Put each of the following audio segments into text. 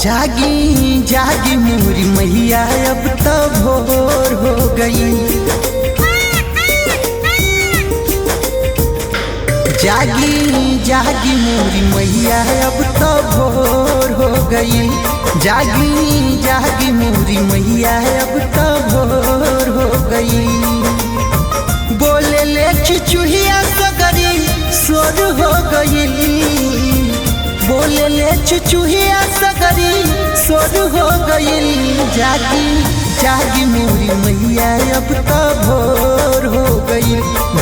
जागी जागी मोरी मैया अब तो भोर हो गई। जागी जागी मोरी मैया अब तो भोर हो गई। जागी जागी मोरी मैया अब तो भोर हो गई। बोले ले चुचुहिया सगरी सोर हो गई। बोले ले चुचुहिया सगरी सोर हो गई। जागी जागी मोरी मैया अब तो भोर हो गई।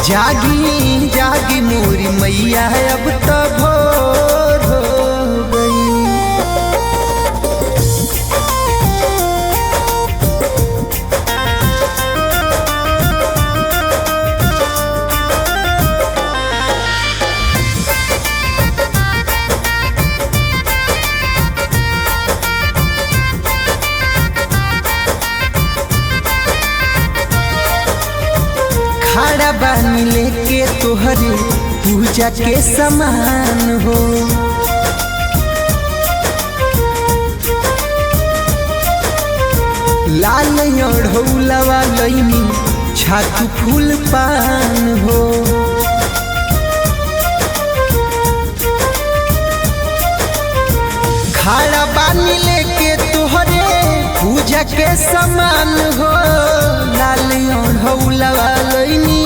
जागी जागी मोरी मैया अब तो भोर हो गई। खड़ा बानी लेके तोहरे पूजा के समान हो। लाल ओढ़ौलवा लईनी छातु फूल पान हो। खड़ा बानी लेके तोहरे पूजा के समान हो। लाल ओढ़ौलवा लईनी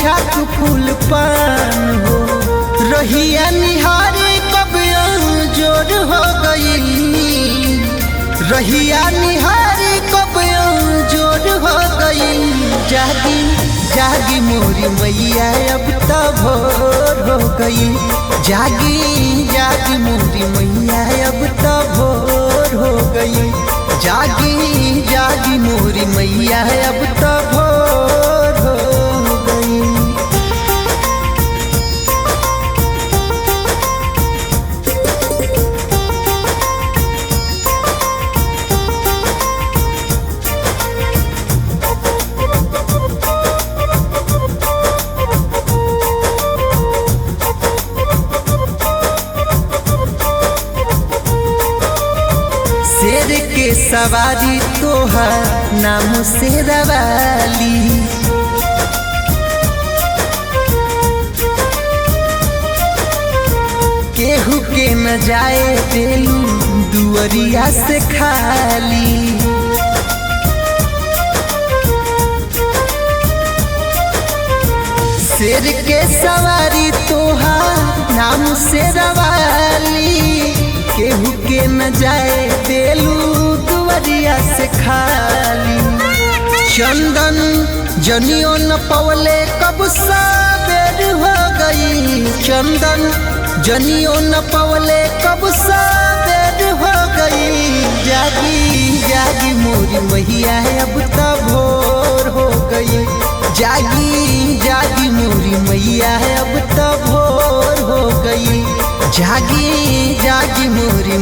छातु फूल पान हो। रहिया निहारी कब जोर हो गई। रहिया निहारी कब जोर हो गई। जागी जागी मोरी मैया अब तो भोर हो गई। जागी जागी मोरी मैया अब तो भोर हो गई। जागी जागी मोरी मैया अब तो भोर हो गई। शेर के सवारी तोहर नाम शेरवाली। केहू के न जाए देलू दुअरिया से खाली। शेर के सवारी तोहर नाम शेरवाली। केहू के न जाए देलू दुवरिया से खाली। चंदन जनियो न पवले कब साबेर हो गई। चंदन जनियो न पवले कब साबेर हो गई। जागी जागी मोरी मैया अब तो भोर हो गई। जागी जागी मोरी मैया अब तो भोर हो गई। जागी जागी मोरी